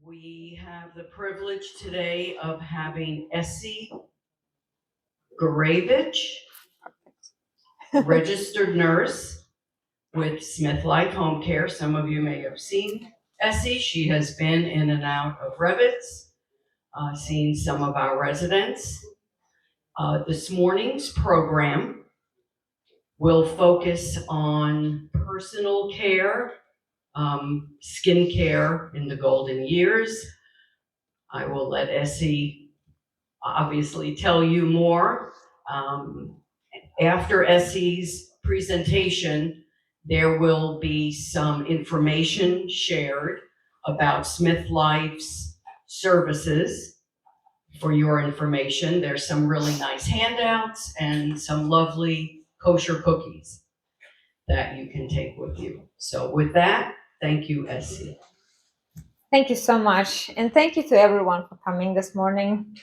We have the privilege today of having Essy Gurevich, registered nurse with SmithLife Homecare. Some of you may have seen Essy. She has been in and out of Revitz, seen some of our residents. This morning's program will focus on personal care, skin care in the golden years. I will let Essy obviously tell you more. After Essy's presentation, there will be some information shared about SmithLife's services. For your information, there's some really nice handouts and some lovely kosher cookies that you can take with you. So with that, thank you, Essy. Thank you so much. And thank you to everyone for coming this morning.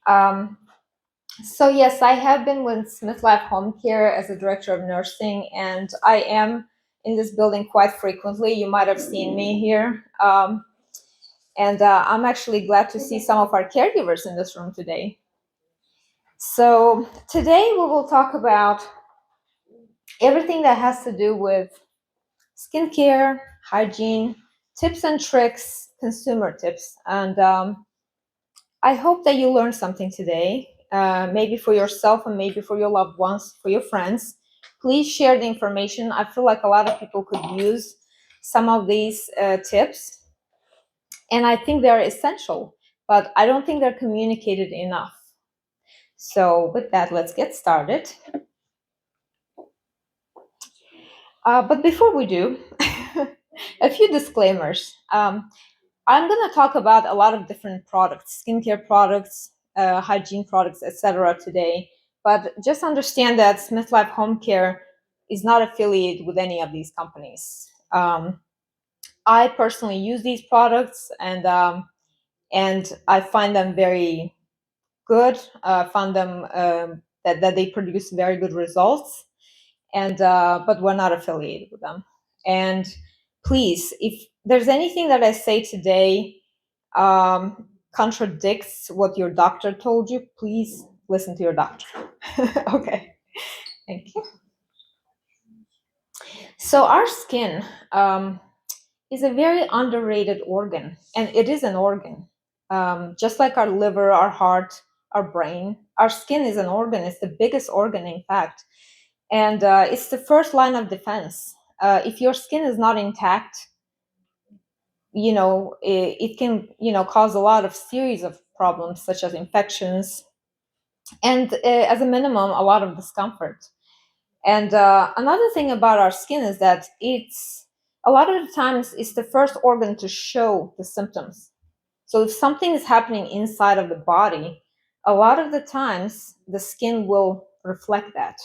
So yes, I have been with SmithLife Homecare as a director of nursing, and I am in this building quite frequently. You might have seen me here. And I'm actually glad to see some of our caregivers in this room today. So today we will talk about everything that has to do with skincare, hygiene, tips and tricks, consumer tips. And I hope that you learned something today, maybe for yourself and maybe for your loved ones, for your friends. Please share the information. I feel like a lot of people could use some of these tips. And I think they're essential, but I don't think they're communicated enough. So with that, let's get started. But before we do, a few disclaimers. I'm going to talk about a lot of different products, skincare products, hygiene products, etc. today. But just understand that SmithLife Homecare is not affiliated with any of these companies. I personally use these products, and I find them very good. Found them that they produce very good results, and but we're not affiliated with them. And please, if there's anything that I say today contradicts what your doctor told you, please listen to your doctor. Okay, thank you. So our skin is a very underrated organ, and it is an organ. Just like our liver, our heart, our brain, our skin is an organ. It's the biggest organ, in fact. And it's the first line of defense. If your skin is not intact, it can, cause a lot of series of problems such as infections and as a minimum, a lot of discomfort. And another thing about our skin is that it's a lot of the times it's the first organ to show the symptoms. So if something is happening inside of the body, a lot of the times the skin will reflect that.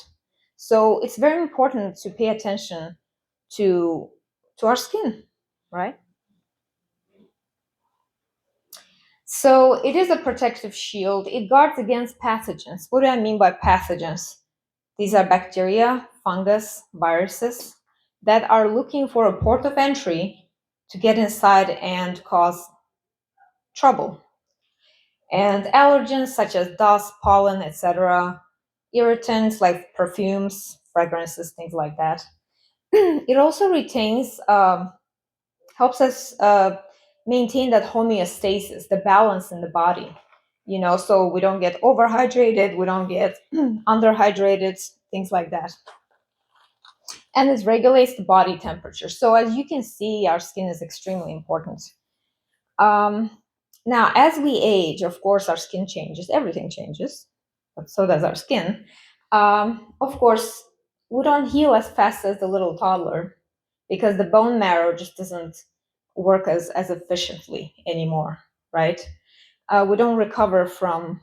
So it's very important to pay attention to our skin, right? So it is a protective shield. It guards against pathogens. What do I mean by pathogens? These are bacteria, fungus, viruses that are looking for a port of entry to get inside and cause trouble. And allergens such as dust, pollen, etc., irritants like perfumes, fragrances, things like that. It also retains, helps us maintain that homeostasis, the balance in the body, so we don't get overhydrated, we don't get underhydrated, things like that. And it regulates the body temperature. So as you can see, our skin is extremely important. Now, as we age, of course, our skin changes, everything changes, but so does our skin. Of course, we don't heal as fast as the little toddler because the bone marrow just doesn't work as efficiently anymore, right? We don't recover from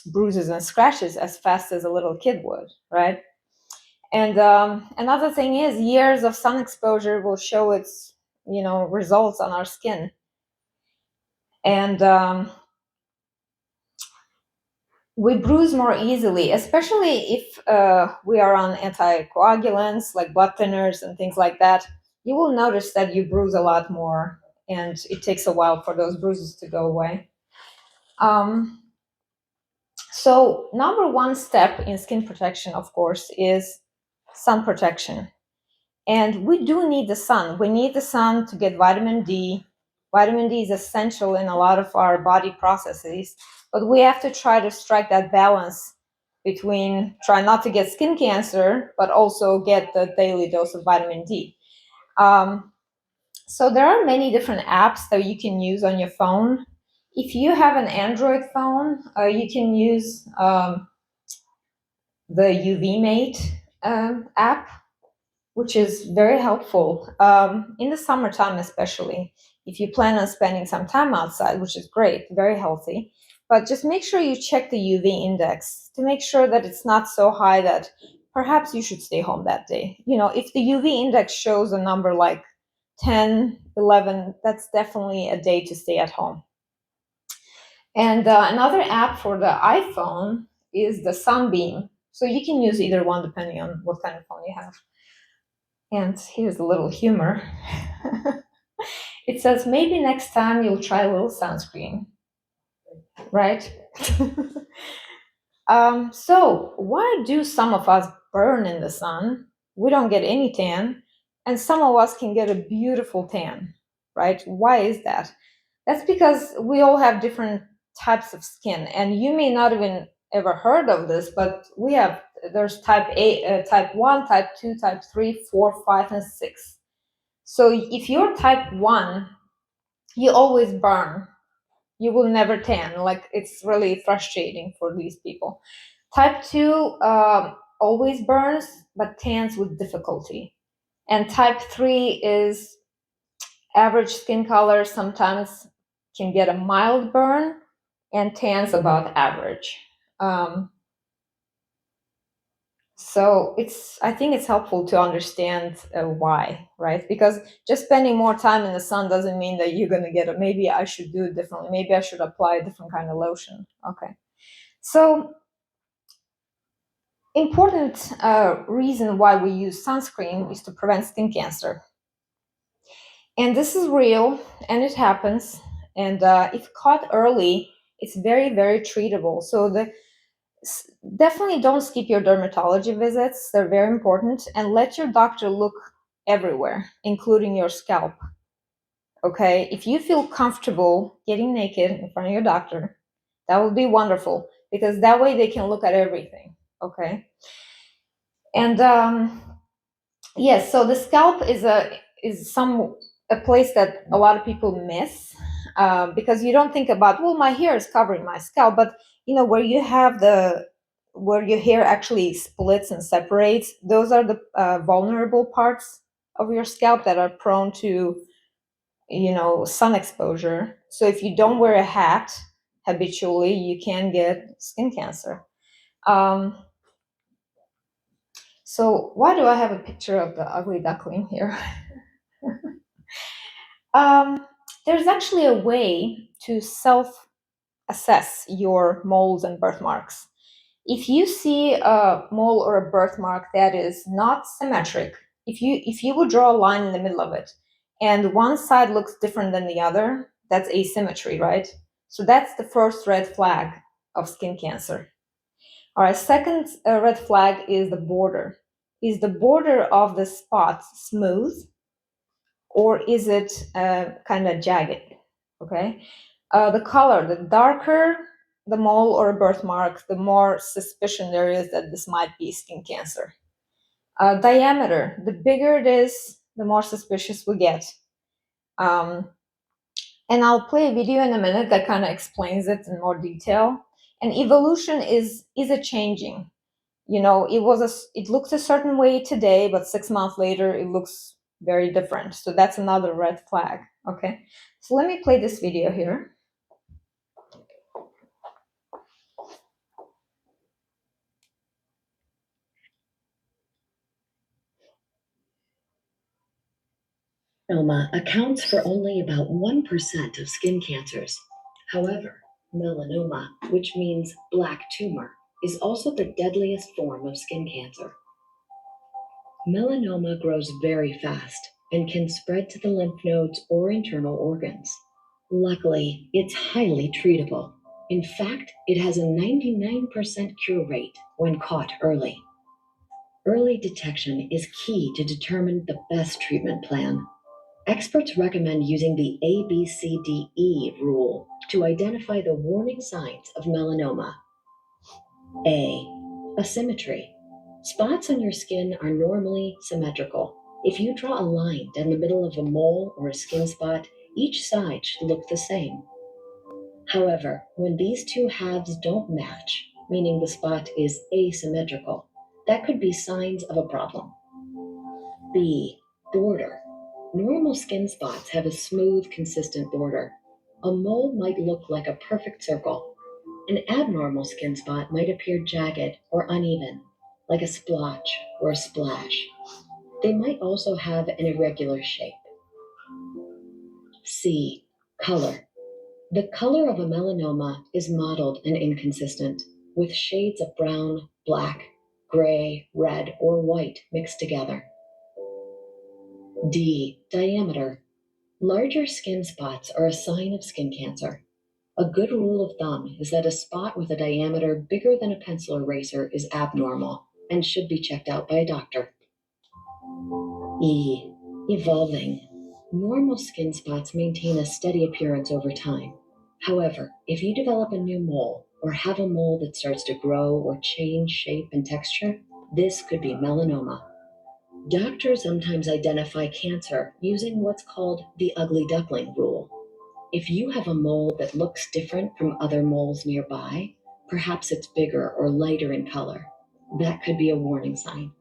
bruises and scratches as fast as a little kid would, right? And another thing is years of sun exposure will show its, results on our skin. And we bruise more easily, especially if we are on anticoagulants like blood thinners and things like that. You will notice that you bruise a lot more and it takes a while for those bruises to go away. So number one step in skin protection, of course, is sun protection. And we do need the sun. We need the sun to get vitamin D. Vitamin D is essential in a lot of our body processes, but we have to try to strike that balance between try not to get skin cancer, but also get the daily dose of vitamin D. So there are many different apps that you can use on your phone. If you have an Android phone, you can use the UV Mate app, which is very helpful in the summertime, especially if you plan on spending some time outside, which is great, very healthy. But just make sure you check the UV index to make sure that it's not so high that perhaps you should stay home that day. You know, if the UV index shows a number like 10, 11, that's definitely a day to stay at home. And another app for the iPhone is the Sunbeam. So you can use either one depending on what kind of phone you have. And here's a little humor. It says, maybe next time you'll try a little sunscreen, right? So why do some of us burn in the sun? We don't get any tan, and some of us can get a beautiful tan, right? Why is that? That's because we all have different types of skin, and you may not even ever heard of this, but there's type A, type 1, type 2, type 3, 4, 5, and 6. So if you're type 1, you always burn. You will never tan. Like, it's really frustrating for these people. Type 2 always burns, but tans with difficulty. And type 3 is average skin color, sometimes can get a mild burn, and tans about average. So I think it's helpful to understand why, right? Because just spending more time in the sun doesn't mean that you're going to get it. Maybe I should do it differently. Maybe I should apply a different kind of lotion. Okay. So important reason why we use sunscreen is to prevent skin cancer. And this is real, and it happens. And if caught early, it's very, very treatable. So definitely don't skip your dermatology visits. They're very important. And let your doctor look everywhere, including your scalp. Okay? If you feel comfortable getting naked in front of your doctor, that would be wonderful, because that way they can look at everything. Okay? And yes, so the scalp is a place that a lot of people miss, because you don't think about, well, my hair is covering my scalp, but where you have where your hair actually splits and separates, those are the vulnerable parts of your scalp that are prone to sun exposure. So if you don't wear a hat habitually, you can get skin cancer. So why do I have a picture of the ugly duckling here? There's actually a way to self-assess your moles and birthmarks. If you see a mole or a birthmark that is not symmetric, if you would draw a line in the middle of it, and one side looks different than the other, that's asymmetry, right? So that's the first red flag of skin cancer. All right, second red flag is the border. Is the border of the spot smooth, or is it kind of jagged? Okay. The color, the darker the mole or birthmark, the more suspicion there is that this might be skin cancer. Diameter, the bigger it is, the more suspicious we get. And I'll play a video in a minute that kind of explains it in more detail. And evolution is a changing. It looks a certain way today, but 6 months later, it looks very different. So that's another red flag. Okay. So let me play this video here. Melanoma accounts for only about 1% of skin cancers. However, melanoma, which means black tumor, is also the deadliest form of skin cancer. Melanoma grows very fast, and can spread to the lymph nodes or internal organs. Luckily, it's highly treatable. In fact, it has a 99% cure rate when caught early. Early detection is key to determine the best treatment plan. Experts recommend using the ABCDE rule to identify the warning signs of melanoma. A. Asymmetry. Spots on your skin are normally symmetrical. If you draw a line down the middle of a mole or a skin spot, each side should look the same. However, when these two halves don't match, meaning the spot is asymmetrical, that could be signs of a problem. B. Border. Normal skin spots have a smooth, consistent border. A mole might look like a perfect circle. An abnormal skin spot might appear jagged or uneven, like a splotch or a splash. They might also have an irregular shape. C. Color. The color of a melanoma is mottled and inconsistent, with shades of brown, black, gray, red, or white mixed together. D. Diameter. Larger skin spots are a sign of skin cancer. A good rule of thumb is that a spot with a diameter bigger than a pencil eraser is abnormal and should be checked out by a doctor. E. Evolving. Normal skin spots maintain a steady appearance over time. However, if you develop a new mole or have a mole that starts to grow or change shape and texture, this could be melanoma. Doctors sometimes identify cancer using what's called the ugly duckling rule. If you have a mole that looks different from other moles nearby, perhaps it's bigger or lighter in color, that could be a warning sign.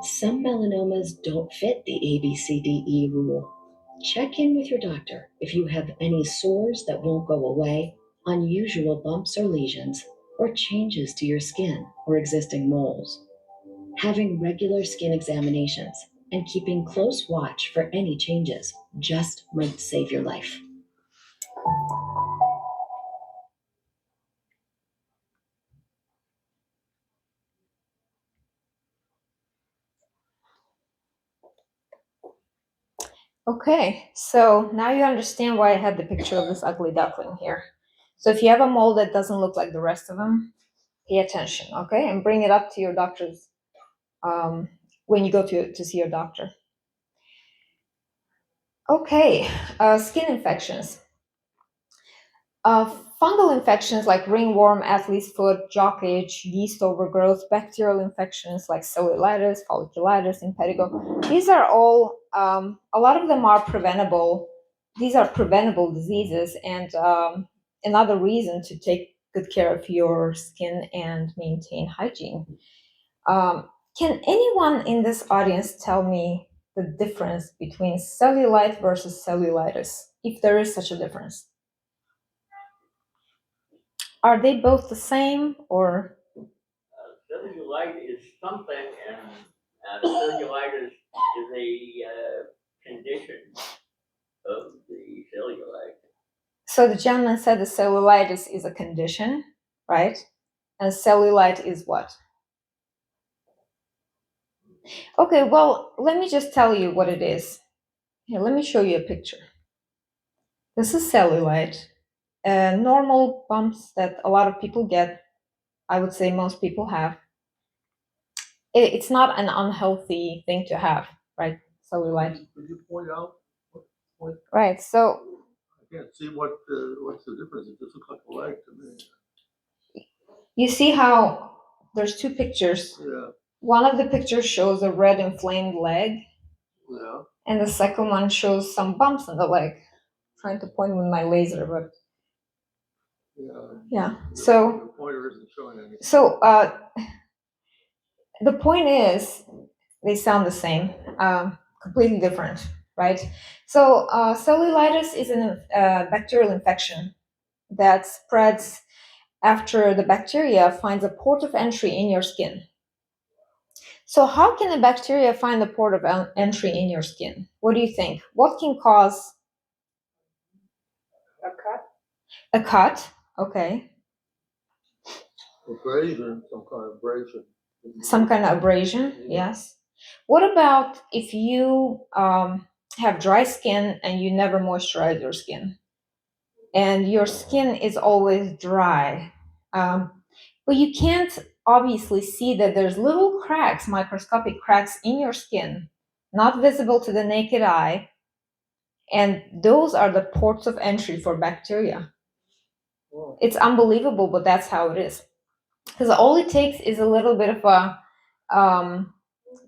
Some melanomas don't fit the ABCDE rule. Check in with your doctor if you have any sores that won't go away, unusual bumps or lesions, or changes to your skin or existing moles. Having regular skin examinations and keeping close watch for any changes just might save your life. Okay, so now you understand why I had the picture of this ugly duckling here. So if you have a mole that doesn't look like the rest of them, pay attention, okay? And bring it up to your doctor's when you go to see your doctor. Okay, skin infections. Fungal infections like ringworm, athlete's foot, jock itch, yeast overgrowth, bacterial infections like cellulitis, folliculitis, impetigo. These are all, a lot of them are preventable. These are preventable diseases, and another reason to take good care of your skin and maintain hygiene. Can anyone in this audience tell me the difference between cellulite versus cellulitis, if there is such a difference? Are they both the same, or? Cellulite is something, and cellulitis is a condition of the cellulite. So the gentleman said the cellulitis is a condition, right? And cellulite is what? Okay, well, let me just tell you what it is. Here, let me show you a picture. This is cellulite, normal bumps that a lot of people get. I would say most people have. It's not an unhealthy thing to have, right? Cellulite. Could you point out what Right, so I can't see what's the difference. It just looks like a leg to me. you see how there's two pictures. Yeah, One of the pictures shows a red inflamed leg, yeah. and the second one shows some bumps on the leg. I'm trying to point with my laser, but yeah. So The pointer isn't showing anything. so the point is, they sound the same, completely different, right? So cellulitis is a bacterial infection that spreads after the bacteria finds a port of entry in your skin. So how can a bacteria find the port of entry in your skin? What do you think? What can cause A cut? a cut? Okay. Abrasion, some kind of abrasion. Some kind of abrasion, yes. What about if you have dry skin and you never moisturize your skin, and your skin is always dry, um, but you can't obviously see that there's little cracks, microscopic cracks in your skin, not visible to the naked eye, and those are the ports of entry for bacteria. It's unbelievable, but that's how it is. Because all it takes is a little bit of a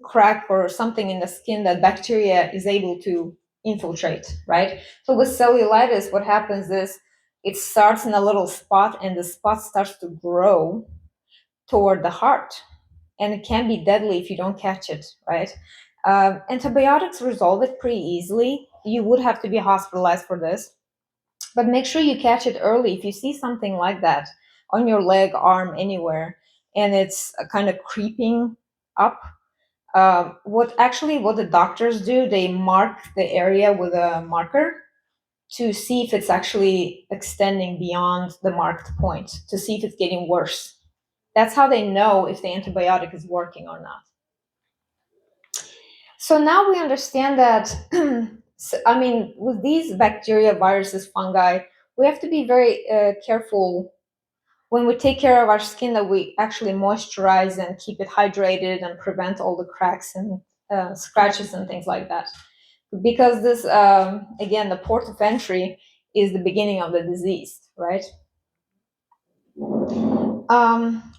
crack or something in the skin that bacteria is able to infiltrate, right? So with cellulitis, what happens is it starts in a little spot and the spot starts to grow toward the heart. And it can be deadly if you don't catch it, right? Antibiotics resolve it pretty easily. You would have to be hospitalized for this, but make sure you catch it early. If you see something like that on your leg, arm, anywhere, and it's kind of creeping up, what the doctors do, they mark the area with a marker to see if it's actually extending beyond the marked point, to see if it's getting worse. That's how they know if the antibiotic is working or not. So now we understand that, with these bacteria, viruses, fungi, we have to be very careful when we take care of our skin, that we actually moisturize and keep it hydrated and prevent all the cracks and scratches and things like that. Because this, again, the port of entry is the beginning of the disease, right?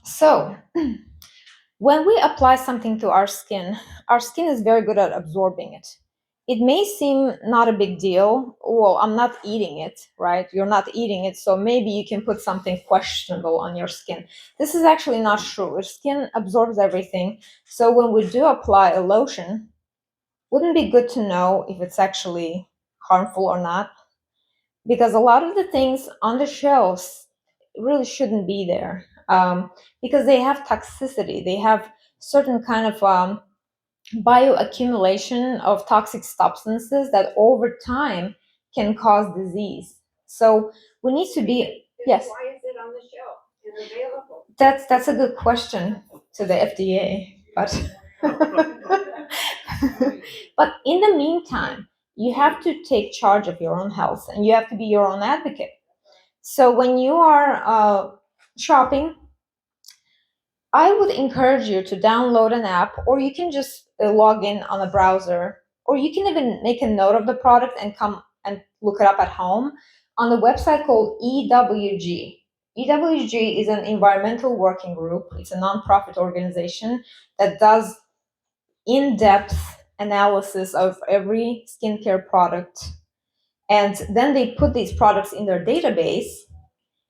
So when we apply something to our skin is very good at absorbing it. It may seem not a big deal. Well, I'm not eating it, right? You're not eating it, so maybe you can put something questionable on your skin. This is actually not true. Your skin absorbs everything. So when we do apply a lotion, wouldn't it be good to know if it's actually harmful or not? Because a lot of the things on the shelves really shouldn't be there, because they have toxicity. They have certain kind of bioaccumulation of toxic substances that over time can cause disease. So we need to be, yes. Why is it on the shelf and available? That's a good question to the FDA, but but in the meantime, you have to take charge of your own health and you have to be your own advocate. So when you are shopping, I would encourage you to download an app, or you can just log in on a browser, or you can even make a note of the product and come and look it up at home on the website called EWG. EWG is an environmental working group. It's a nonprofit organization that does in-depth analysis of every skincare product. And then they put these products in their database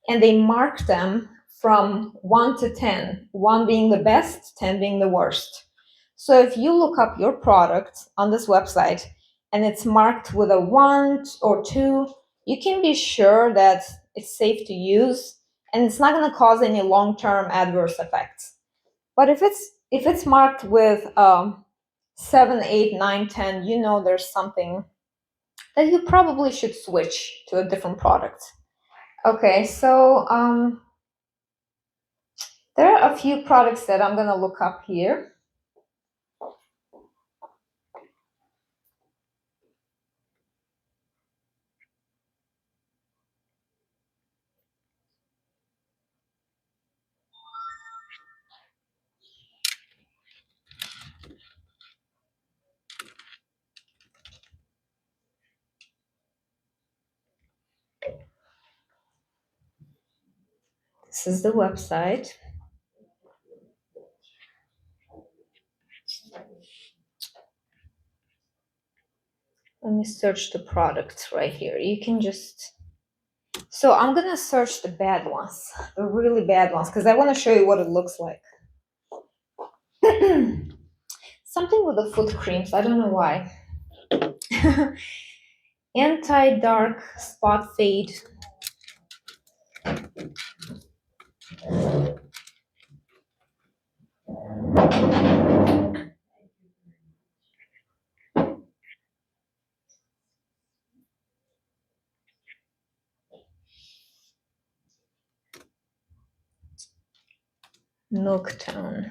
and they mark them from 1 to 10, 1 being the best, 10 being the worst. So if you look up your product on this website and it's marked with a 1 or 2, you can be sure that it's safe to use and it's not going to cause any long-term adverse effects. But if it's marked with 7, 8, 9, 10, you know there's something that you probably should switch to a different product. Okay, so there are a few products that I'm gonna look up here. This is the website. Let me search the products right here. You can just, so I'm gonna search the bad ones, the really bad ones, because I want to show you what it looks like. Something with the foot creams, I don't know why. Anti-dark spot fade. Milk tone.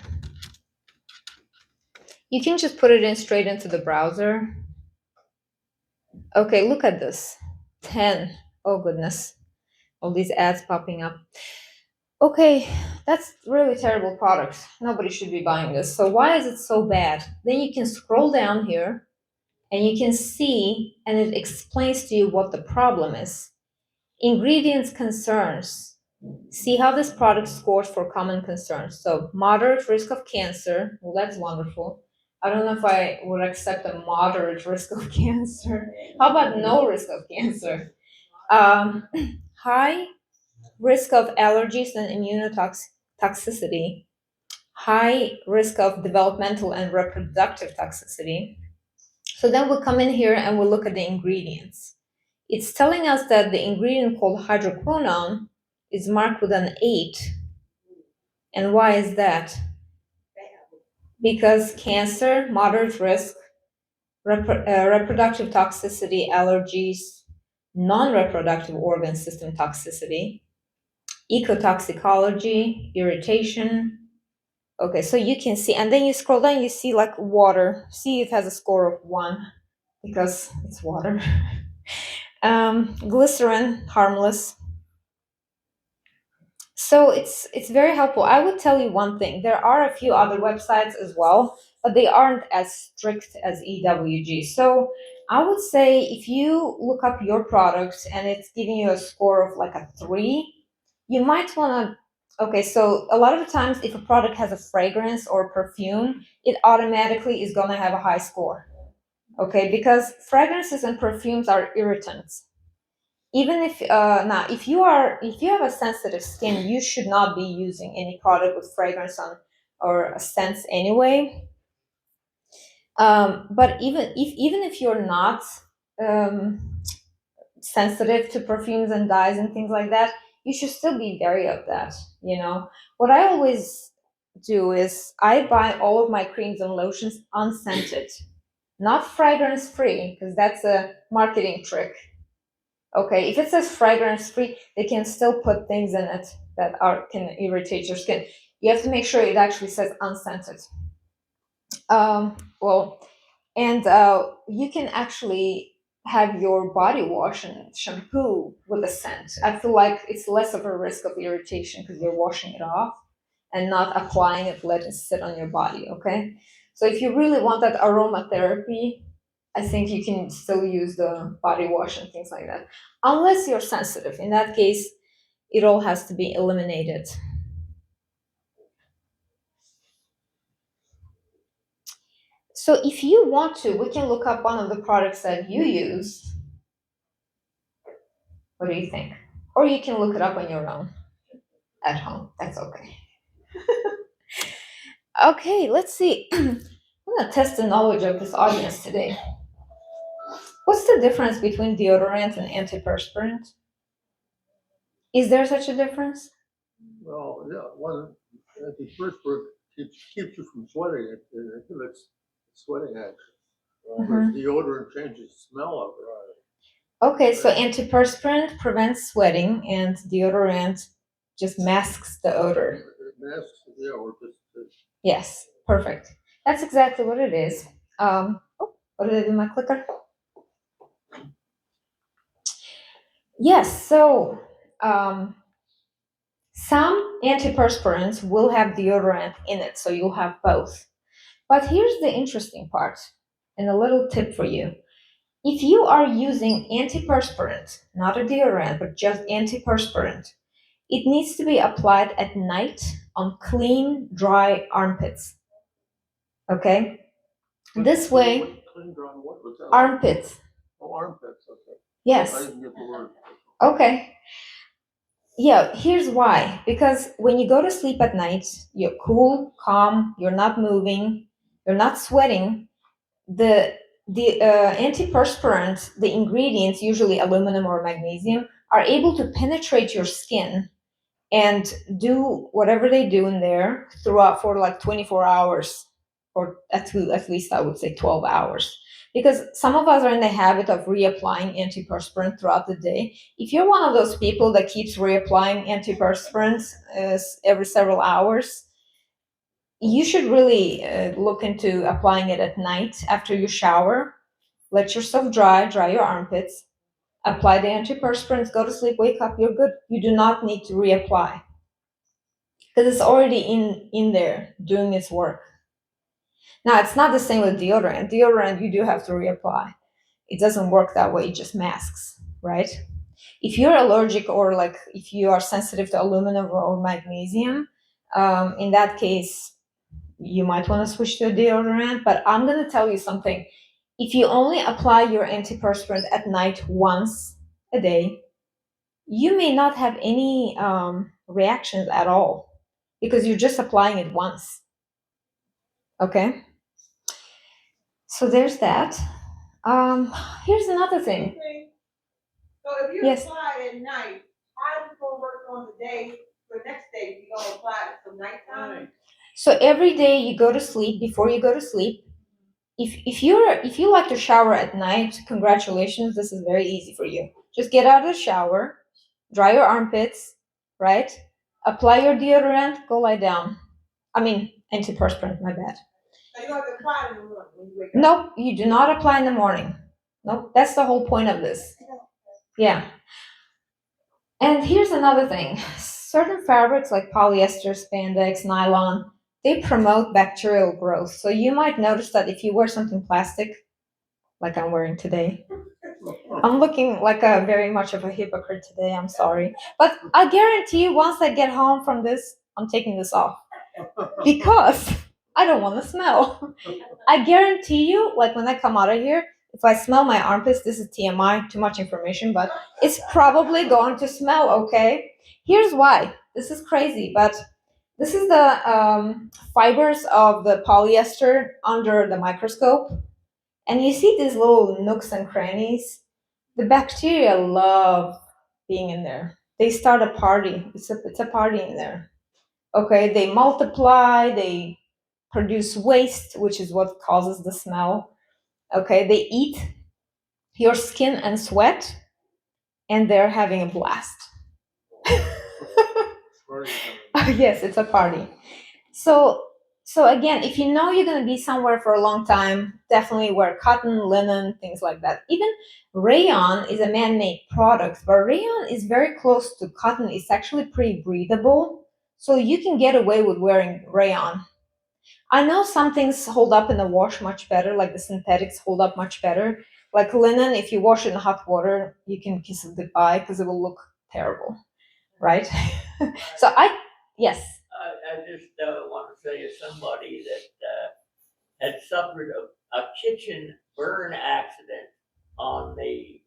You can just put it in straight into the browser. Okay, look at this. 10. Oh goodness. All these ads popping up. Okay, that's really terrible product. Nobody should be buying this. So why is it so bad? Then you can scroll down here and you can see, and it explains to you what the problem is. Ingredients concerns. See how this product scores for common concerns. So moderate risk of cancer. Well, that's wonderful. I don't know if I would accept a moderate risk of cancer. How about no risk of cancer? High risk of allergies and immunotoxicity, high risk of developmental and reproductive toxicity. So then we come in here and we look at the ingredients. It's telling us that the ingredient called hydroquinone is marked with an 8. And why is that? Because cancer, moderate risk, reproductive toxicity, allergies, non-reproductive organ system toxicity, ecotoxicology, irritation. Okay, so you can see, and then you scroll down, you see like water. See, it has a score of 1 because it's water. Glycerin, harmless. So it's very helpful. I would tell you one thing. There are a few other websites as well, but they aren't as strict as EWG. So I would say if you look up your product and it's giving you a score of like a 3, you might want to. Okay, so a lot of the times if a product has a fragrance or perfume, it automatically is going to have a high score. Okay, because fragrances and perfumes are irritants. Even if now if you have a sensitive skin, you should not be using any product with fragrance on or scents anyway. But even if you're not sensitive to perfumes and dyes and things like that, you should still be wary of that. What I always do is I buy all of my creams and lotions unscented, not fragrance free, because that's a marketing trick. Okay, if it says fragrance free, they can still put things in it that can irritate your skin. You have to make sure it actually says unscented. You can actually have your body wash and shampoo with a scent. I feel like it's less of a risk of irritation because you're washing it off and not applying it, let it sit on your body. Okay, so if you really want that aromatherapy, I think you can still use the body wash and things like that, unless you're sensitive. In that case, it all has to be eliminated. So if you want to, we can look up one of the products that you use. What do you think? Or you can look it up on your own at home. That's okay. Okay, let's see. I'm gonna test the knowledge of this audience today. What's the difference between deodorant and antiperspirant? Is there such a difference? Well, yeah, one, antiperspirant keeps you from sweating. It inhibits sweating action. Whereas deodorant changes the smell of it. Okay, so antiperspirant prevents sweating and deodorant just masks the odor. It masks, yeah, or just. Yes, perfect. That's exactly what it is. What did I do with my clicker? Yes, so some antiperspirants will have deodorant in it, so you'll have both. But here's the interesting part, and a little tip for you. If you are using antiperspirant, not a deodorant, but just antiperspirant, it needs to be applied at night on clean, dry armpits. Okay? This way, Clean, dry, what was that? armpits. Oh, armpits, okay. Yes. I didn't get the word. Okay. Yeah, here's why. Because when you go to sleep at night, you're cool, calm, you're not moving, you're not sweating. The antiperspirant, the ingredients, usually aluminum or magnesium, are able to penetrate your skin and do whatever they do in there throughout for like 24 hours, or at least I would say 12 hours. Because some of us are in the habit of reapplying antiperspirant throughout the day. If you're one of those people that keeps reapplying antiperspirants every several hours, you should really look into applying it at night after you shower. Let yourself dry your armpits, apply the antiperspirants, go to sleep, wake up, you're good. You do not need to reapply because it's already in there doing its work. Now, it's not the same with deodorant. Deodorant, you do have to reapply. It doesn't work that way, it just masks, right? If you're allergic or like if you are sensitive to aluminum or magnesium, in that case, you might want to switch to a deodorant. But I'm going to tell you something. If you only apply your antiperspirant at night once a day, you may not have any reactions at all because you're just applying it once. Okay? So there's that. Here's another thing. So if you Yes. apply it at night, how is it gonna work on the day, the next day, you gonna apply it some nighttime? So every day you go to sleep, before you go to sleep, if you like to shower at night, congratulations, this is very easy for you. Just get out of the shower, dry your armpits, right? Apply your deodorant, go lie down. I mean, antiperspirant, my bad. So you have to apply it in the morning when you wake up? Nope, you do not apply in the morning. Nope, that's the whole point of this. Yeah. And here's another thing. Certain fabrics like polyester, spandex, nylon, they promote bacterial growth. So you might notice that if you wear something plastic, like I'm wearing today, I'm looking like a very much of a hypocrite today. I'm sorry. But I guarantee you, once I get home from this, I'm taking this off because I don't want to smell. I guarantee you, like when I come out of here, if I smell my armpits, this is TMI, too much information, but it's probably going to smell okay. Here's why. This is crazy, but this is the fibers of the polyester under the microscope. And you see these little nooks and crannies. The bacteria love being in there. They start a party. It's a party in there. Okay, they multiply, they produce waste, which is what causes the smell. Okay, they eat your skin and sweat, and they're having a blast. Yes, it's a party. So again, if you know you're going to be somewhere for a long time, definitely wear cotton, linen, things like that. Even rayon is a man-made product, but rayon is very close to cotton. It's actually pretty breathable, so you can get away with wearing rayon. I know some things hold up in the wash much better, like the synthetics hold up much better. Like linen, if you wash it in hot water, you can kiss it goodbye because it will look terrible, right? So yes. I just want to say to somebody that had suffered a kitchen burn accident on the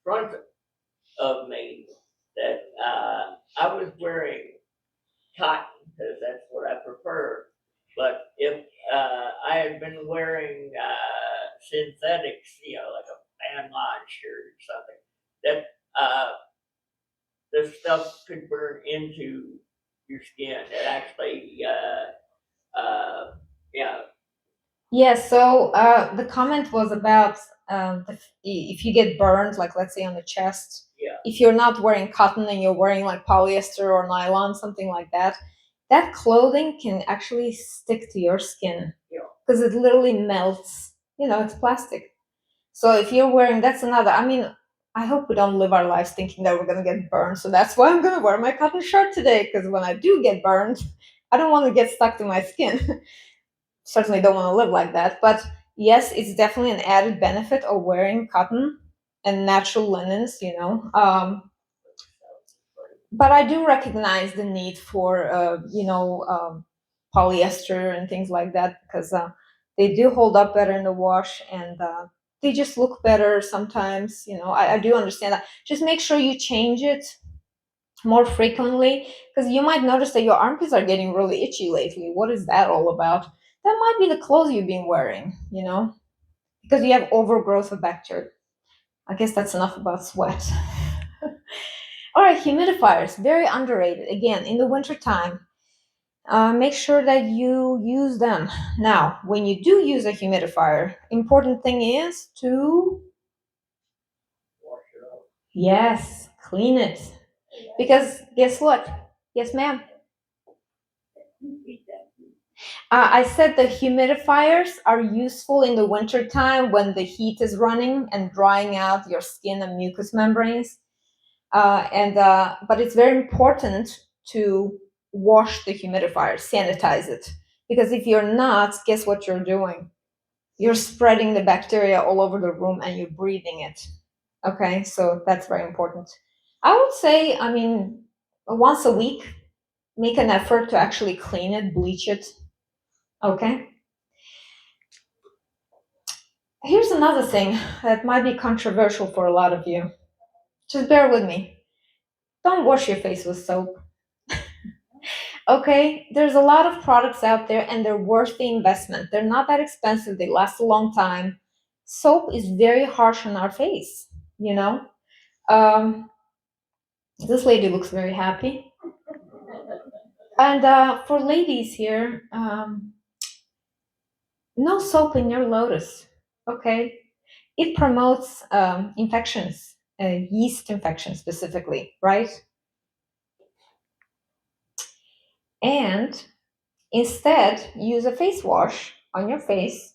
front of me that I was wearing cotton because that's what I prefer. But if I had been wearing synthetics, like a band line shirt or something, that the stuff could burn into your skin. It actually, yeah. Yes, so the comment was about if you get burned, like let's say on the chest, Yeah. if you're not wearing cotton and you're wearing like polyester or nylon, something like that, that clothing can actually stick to your skin because it literally melts. It's plastic. So if you're wearing, that's another. I mean, I hope we don't live our lives thinking that we're gonna get burned. So that's why I'm gonna wear my cotton shirt today, because when I do get burned, I don't want to get stuck to my skin. Certainly don't want to live like that. But yes, it's definitely an added benefit of wearing cotton and natural linens, but I do recognize the need for, polyester and things like that because they do hold up better in the wash and they just look better sometimes. I do understand that. Just make sure you change it more frequently because you might notice that your armpits are getting really itchy lately. What is that all about? That might be the clothes you've been wearing, because you have overgrowth of bacteria. I guess that's enough about sweat. All right, humidifiers, very underrated. Again, in the wintertime, make sure that you use them. Now, when you do use a humidifier, important thing is to Wash it off. yes, clean it. Because guess what? Yes, ma'am. I said the humidifiers are useful in the winter time when the heat is running and drying out your skin and mucous membranes. But it's very important to wash the humidifier, sanitize it, because if you're not, guess what you're doing? You're spreading the bacteria all over the room and you're breathing it. Okay, so that's very important. I would say, I mean, once a week, make an effort to actually clean it, bleach it. Okay. Here's another thing that might be controversial for a lot of you. Just bear with me. Don't wash your face with soap. Okay, there's a lot of products out there and they're worth the investment. They're not that expensive, they last a long time. Soap is very harsh on our face, you know? This lady looks very happy. And for ladies here, no soap in your lotus, okay? It promotes infections, yeast infections specifically, right? And instead, use a face wash on your face,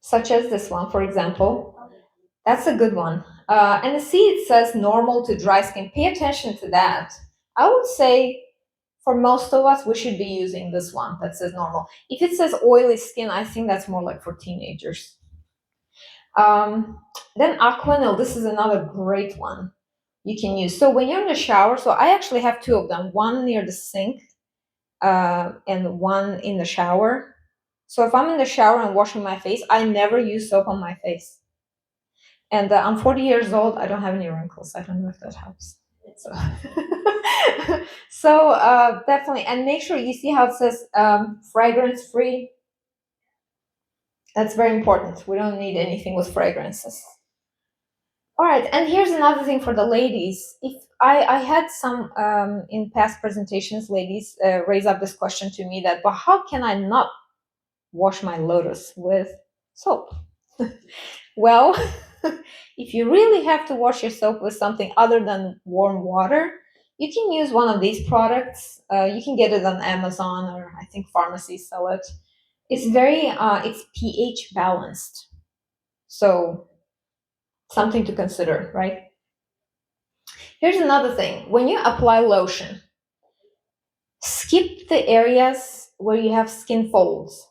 such as this one, for example. That's a good one. And see, it says normal to dry skin. Pay attention to that. I would say for most of us, we should be using this one that says normal. If it says oily skin, I think that's more like for teenagers. Then Aquanil, this is another great one you can use. So when you're in the shower, so I actually have two of them, one near the sink and one in the shower. So if I'm in the shower and washing my face, I never use soap on my face. And I'm 40 years old. I don't have any wrinkles. I don't know if that helps. So, so definitely, and make sure you see how it says fragrance free. That's very important. We don't need anything with fragrances. All right, and here's another thing for the ladies. If I had some in past presentations, ladies raise up this question to me that, but how can I not wash my lotus with soap? Well, if you really have to wash your soap with something other than warm water, you can use one of these products. You can get it on Amazon, or I think pharmacies sell it. It's it's pH balanced. So something to consider, right? Here's another thing. When you apply lotion, skip the areas where you have skin folds.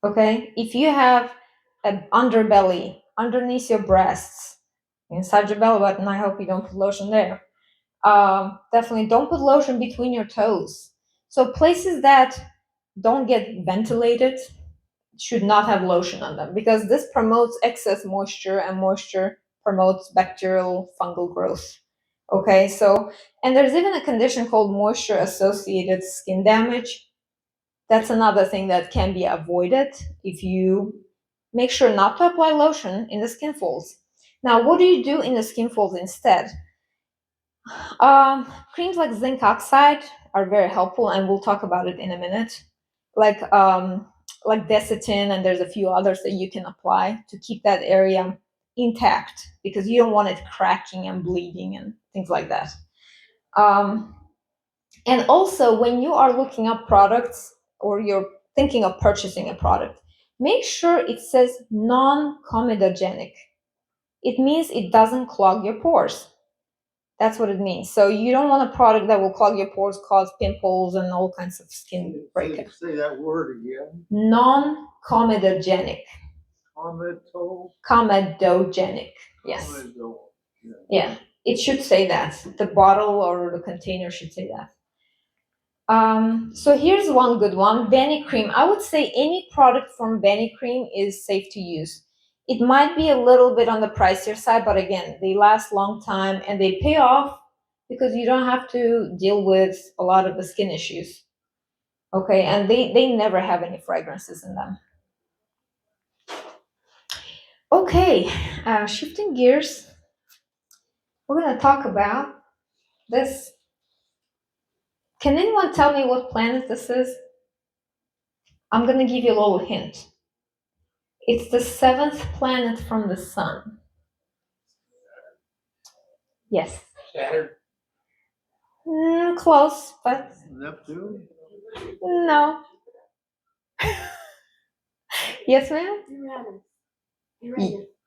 Okay? If you have an underbelly, underneath your breasts, inside your belly button, I hope you don't put lotion there. Definitely don't put lotion between your toes. So places that don't get ventilated should not have lotion on them, because this promotes excess moisture, and moisture promotes bacterial fungal growth. Okay, so, and there's even a condition called moisture associated skin damage. That's another thing that can be avoided if you make sure not to apply lotion in the skin folds. Now, what do you do in the skin folds instead? Creams like zinc oxide are very helpful, and we'll talk about it in a minute. Like Desitin, and there's a few others that you can apply to keep that area intact, because you don't want it cracking and bleeding and things like that. And also, when you are looking up products or you're thinking of purchasing a product, make sure it says non-comedogenic. It means it doesn't clog your pores. That's what it means. So you don't want a product that will clog your pores, cause pimples, and all kinds of skin breakup. Say that word again. Non-comedogenic. Comedogenic. Yes. Yeah. It should say that. The bottle or the container should say that. So here's one good one, Vanicream. I would say any product from Vanicream is safe to use. It might be a little bit on the pricier side, but again, they last long time and they pay off because you don't have to deal with a lot of the skin issues. Okay, and they never have any fragrances in them. Okay, shifting gears, we're gonna talk about this. Can anyone tell me what planet this is? I'm gonna give you a little hint. It's the 7th planet from the sun. Yes. Saturn. Close, but Neptune. No. Yes, ma'am?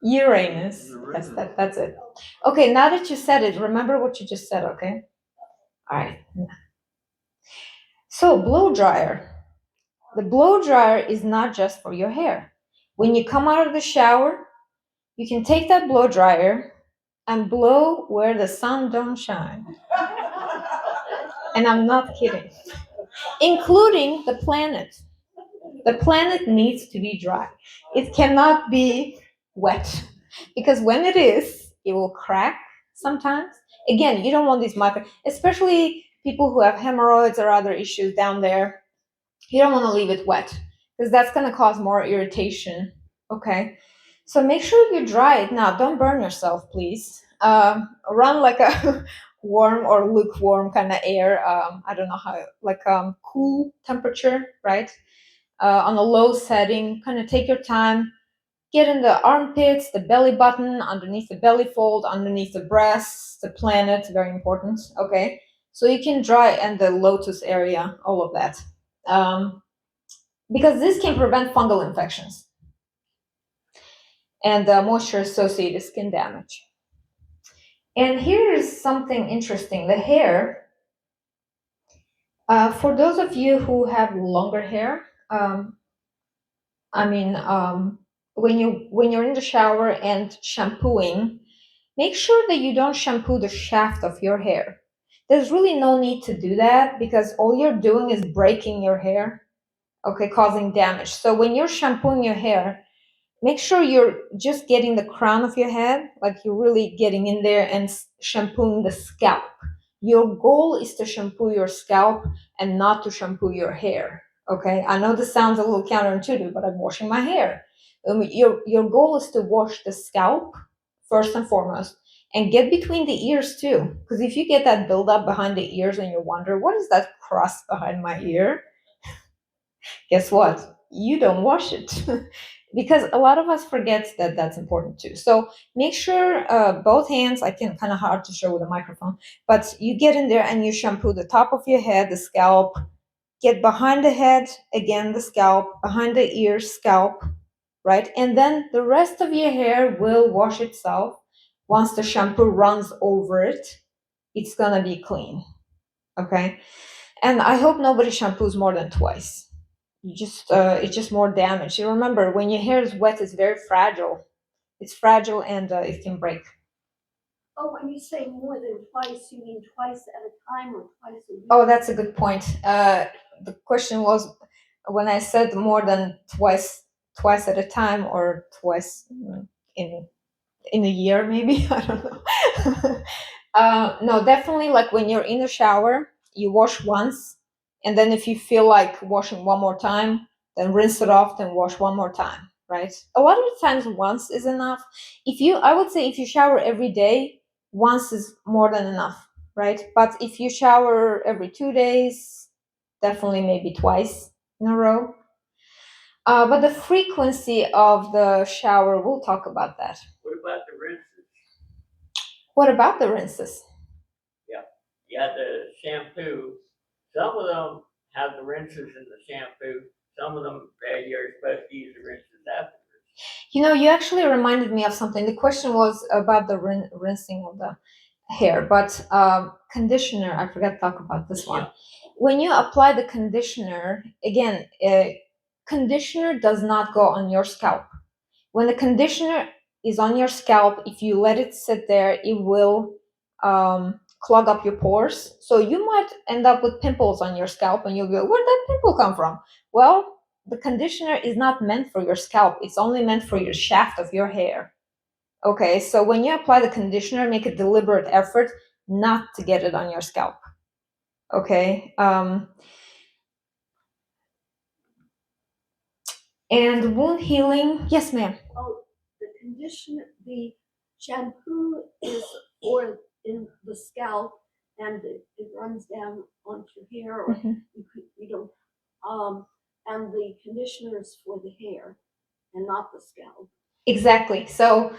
Uranus. That's it. Okay, now that you said it, remember what you just said, okay? All right. So, blow dryer. The blow dryer is not just for your hair. When you come out of the shower, you can take that blow dryer and blow where the sun don't shine. And I'm not kidding. Including the planet. The planet needs to be dry. It cannot be wet. Because when it is, it will crack sometimes. Again, you don't want these micro, especially people who have hemorrhoids or other issues down there. You don't want to leave it wet because that's going to cause more irritation. Okay. So make sure you dry it. Now, don't burn yourself, please. Run like a warm or lukewarm kind of air. I don't know how, like cool temperature, right? On a low setting. Kind of take your time. Get in the armpits, the belly button, underneath the belly fold, underneath the breasts, the planet, very important. Okay. So you can dry and the lotus area, all of that. Because this can prevent fungal infections and moisture-associated skin damage. And here is something interesting. The hair, for those of you who have longer hair, when you're in the shower and shampooing, make sure that you don't shampoo the shaft of your hair. There's really no need to do that because all you're doing is breaking your hair, okay, causing damage. So when you're shampooing your hair, make sure you're just getting the crown of your head, like you're really getting in there and shampooing the scalp. Your goal is to shampoo your scalp and not to shampoo your hair. Okay, I know this sounds a little counterintuitive, but I'm washing my hair. Your goal is to wash the scalp first and foremost, and get between the ears too. Because if you get that buildup behind the ears and you wonder what is that crust behind my ear, guess what? You don't wash it. Because a lot of us forget that that's important too. So make sure both hands, I can kind of hard to show with a microphone, but you get in there and you shampoo the top of your head, the scalp, get behind the head, again, the scalp, behind the ears, scalp, right? And then the rest of your hair will wash itself. Once the shampoo runs over it, it's gonna be clean, okay? And I hope nobody shampoos more than twice. It's just more damage. You remember, when your hair is wet, it's very fragile. It's fragile and it can break. Oh, when you say more than twice, you mean twice at a time or twice a week? Oh, that's a good point. The question was when I said more than twice at a time or twice in a year, maybe. I don't know. No, definitely, like when you're in the shower, you wash once, and then if you feel like washing one more time, then rinse it off, then wash one more time, right? A lot of the times once is enough. I would say if you shower every day, once is more than enough, right? But if you shower every 2 days, definitely maybe twice in a row. But the frequency of the shower, we'll talk about that. What about the rinses? What about the rinses? You have the shampoo. Some of them have the rinses in the shampoo. Some of them, you're supposed to use the rinses afterwards. You know, you actually reminded me of something. The question was about the rinsing of the hair, but conditioner, I forgot to talk about this one. When you apply the conditioner, again, conditioner does not go on your scalp. When the conditioner is on your scalp, if you let it sit there, it will clog up your pores. So you might end up with pimples on your scalp and you'll go, where'd that pimple come from? Well, the conditioner is not meant for your scalp. It's only meant for your shaft of your hair. Okay, so when you apply the conditioner, make a deliberate effort not to get it on your scalp. Okay. And wound healing, yes, ma'am. Oh, the conditioner, the shampoo is for in the scalp and it runs down onto your hair or you don't, and the conditioner is for the hair and not the scalp. Exactly. So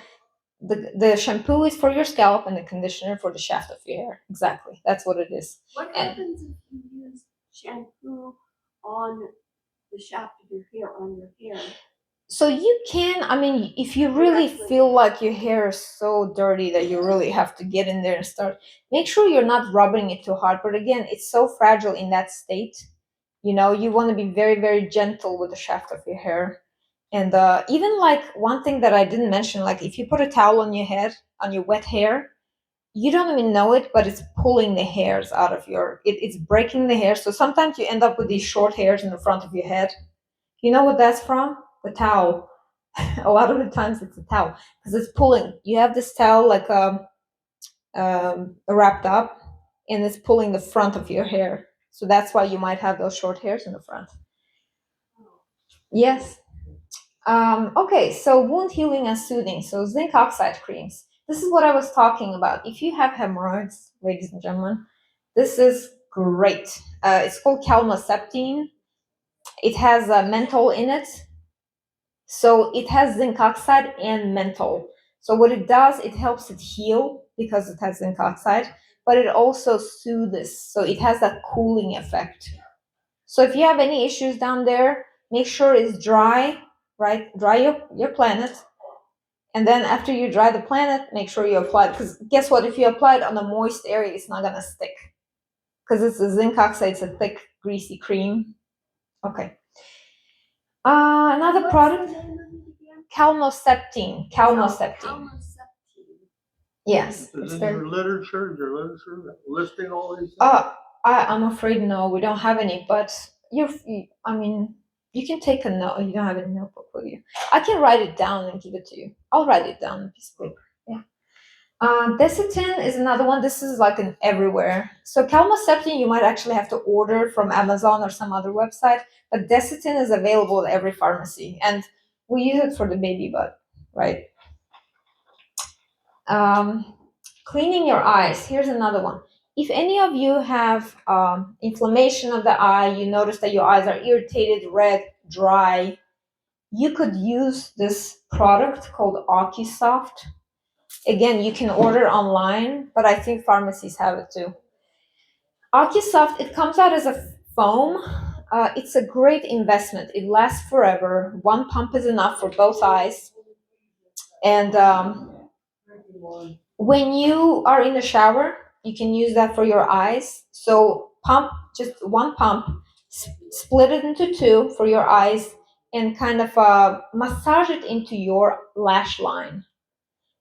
the shampoo is for your scalp and the conditioner for the shaft of your hair. Exactly. That's what it is. What happens if you use shampoo on the shaft of your hair, on your hair. So you can, I mean, if you really Directly. feel like your hair is so dirty that you really have to get in there and start, make sure you're not rubbing it too hard. But again, it's so fragile in that state. You know, you want to be very, very gentle with the shaft of your hair. And even like one thing that I didn't mention, like if you put a towel on your head, on your wet hair, you don't even know it, but it's pulling the hairs out of it's breaking the hair. So sometimes you end up with these short hairs in the front of your head. You know what that's from? The towel. A lot of the times it's a towel because it's pulling. You have this towel like wrapped up, and it's pulling the front of your hair. So that's why you might have those short hairs in the front. Yes. Okay, so wound healing and soothing. So zinc oxide creams. This is what I was talking about. If you have hemorrhoids, ladies and gentlemen, this is great. It's called calmoseptine. It has menthol in it. So it has zinc oxide and menthol. So what it does, it helps it heal because it has zinc oxide, but it also soothes. So it has that cooling effect. So if you have any issues down there, make sure it's dry, right? Dry your planet. And then after you dry the planet, make sure you apply it. Because guess what? If you apply it on a moist area, it's not going to stick. Because it's a zinc oxide, it's a thick, greasy cream. Okay. Another What's product, the name of it again? calmoseptine. Calmoseptine. Calmoseptine. Yes. Is It's in very. your literature listing all these things? I'm afraid no, we don't have any. But I mean, you can take a note. You don't have any notebook with you. I can write it down and give it to you. I'll write it down on a piece of paper. Yeah. Desitin is another one. This is like an everywhere. So calmoseptine, you might actually have to order from Amazon or some other website. But Desitin is available at every pharmacy, and we use it for the baby butt, right? Cleaning your eyes. Here's another one. If any of you have inflammation of the eye, you notice that your eyes are irritated, red, dry, you could use this product called OcuSoft. Again, you can order online, but I think pharmacies have it too. OcuSoft, it comes out as a foam. It's a great investment. It lasts forever. One pump is enough for both eyes. And when you are in the shower, you can use that for your eyes. So pump, just one pump, split it into two for your eyes, and kind of massage it into your lash line.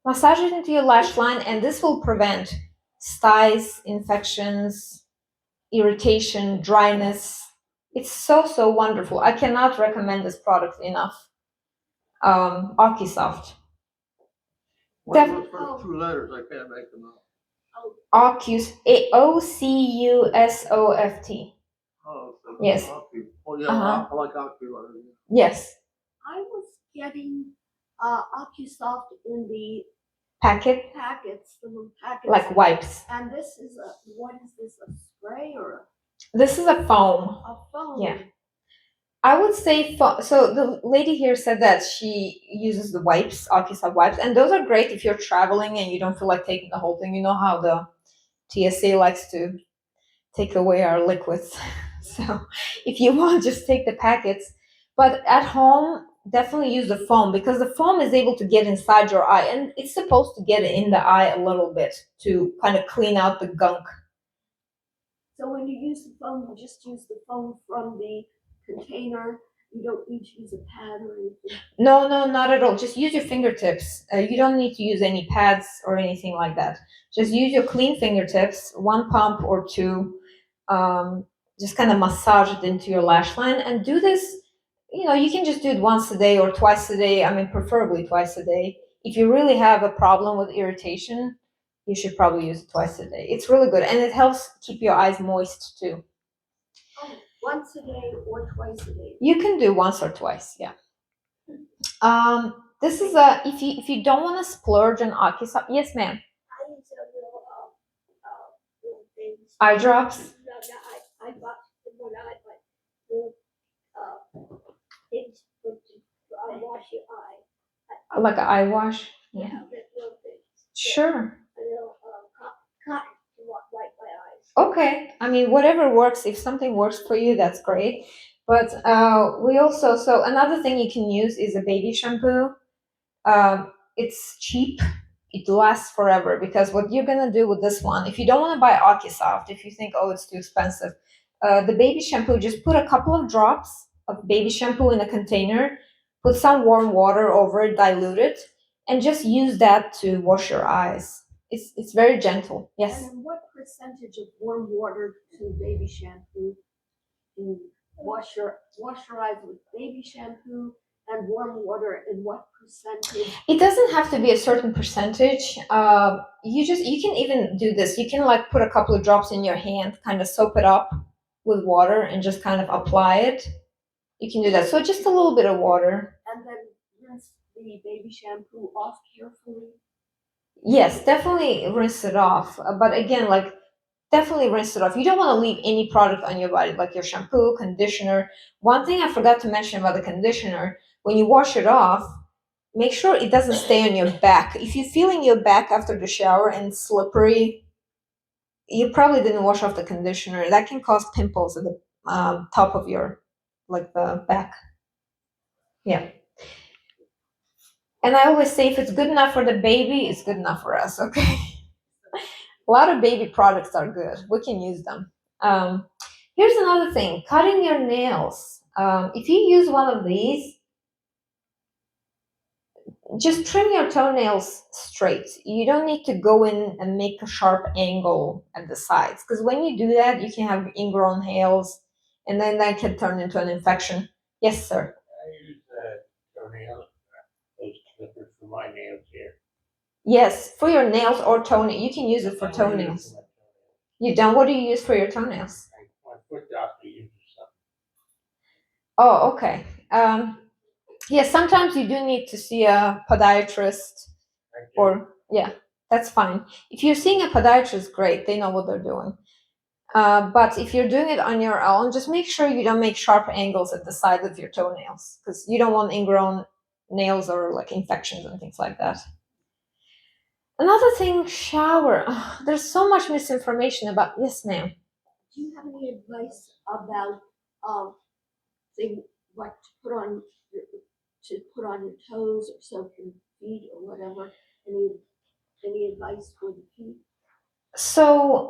Massage it into your lash line, and this will prevent styes, infections, irritation, dryness. It's so wonderful. I cannot recommend this product enough. OcuSoft. What are the two letters? I can't make them out. Ocus, OCUSOFT. Oh, okay. Yes. Oh, yeah, Uh-huh. I like ocular. Yes. I was getting OcuSoft in the Packet, packets, the little packets. like wipes. And this is what is this, a spray or This is a foam. a foam? Yeah. I would say, so the lady here said that she uses the wipes, OcuSoft wipes, and those are great if you're traveling and you don't feel like taking the whole thing. You know how the TSA likes to take away our liquids. So if you want, just take the packets. But at home, definitely use the foam because the foam is able to get inside your eye, and it's supposed to get in the eye a little bit to kind of clean out the gunk. So when you use the foam, you just use the foam from the container. You don't need to use a pad or anything. No, not at all. Just use your fingertips. You don't need to use any pads or anything like that. Just use your clean fingertips, one pump or two. Just kind of massage it into your lash line and do this. You know, you can just do it once a day or twice a day. I mean, preferably twice a day. If you really have a problem with irritation, you should probably use it twice a day. It's really good, and it helps keep your eyes moist too. Oh, once a day or twice a day. You can do once or twice, yeah. This is if you don't want to splurge on OcuSoft, yes, ma'am. I use a little things. Eye drops. No, I bought the one I bought. The things to wash your eye. Like an eye wash. Yeah, the little things. Sure. A little cotton to wipe my eyes. Okay. I mean, whatever works. If something works for you, that's great. But we also, so another thing you can use is a baby shampoo. It's cheap. It lasts forever because what you're gonna do with this one, if you don't want to buy AkiSoft, if you think, oh, it's too expensive, the baby shampoo, just put a couple of drops of baby shampoo in a container, put some warm water over it, dilute it, and just use that to wash your eyes. It's very gentle. Yes. And what percentage of warm water to baby shampoo? You wash your eyes with baby shampoo and warm water, and what percentage? It doesn't have to be a certain percentage. You can even do this. You can like put a couple of drops in your hand, kind of soak it up with water, and just kind of apply it. You can do that. So just a little bit of water. And then rinse the baby shampoo off carefully. Yes, definitely rinse it off. But again, like definitely rinse it off. You don't want to leave any product on your body, like your shampoo, conditioner. One thing I forgot to mention about the conditioner, when you wash it off, make sure it doesn't stay on your back. If you're feeling your back after the shower and it's slippery, you probably didn't wash off the conditioner. That can cause pimples at the top of your, like the back. Yeah. And I always say if it's good enough for the baby, it's good enough for us, okay? A lot of baby products are good. We can use them. Here's another thing, cutting your nails. If you use one of these, just trim your toenails straight. You don't need to go in and make a sharp angle at the sides, because when you do that, you can have ingrown hairs, and then that can turn into an infection. Yes, sir. I use toenail, those clippers for my nails here. Yes, for your nails or toenails. You can use it for toenails. You don't? What do you use for your toenails? My foot doctor uses something. Oh, okay. Yeah, sometimes you do need to see a podiatrist, or yeah, that's fine. If you're seeing a podiatrist, great, they know what they're doing. But if you're doing it on your own, just make sure you don't make sharp angles at the side of your toenails, because you don't want ingrown nails or like infections and things like that. Another thing, shower. There's so much misinformation about. Yes, ma'am. Do you have any advice about thing what to put on your toes or soak your feet or whatever? Any advice for the feet? So,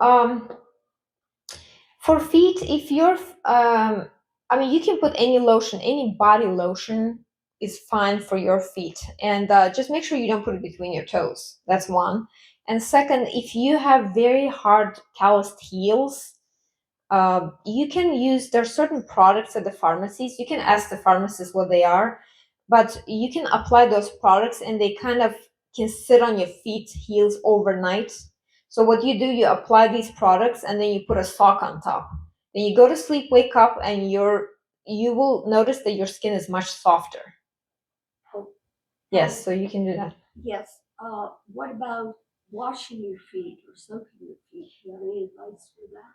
for feet, if you're, I mean, you can put any lotion, any body lotion is fine for your feet. And just make sure you don't put it between your toes. That's one. And second, if you have very hard calloused heels, you can use, there are certain products at the pharmacies. You can ask the pharmacist what they are, but you can apply those products and they kind of can sit on your feet, heels overnight. So what you do, you apply these products and then you put a sock on top. Then you go to sleep, wake up, and you will notice that your skin is much softer. Yes, so you can do that. Yes. What about washing your feet or soaking your feet? Do you have any advice for that?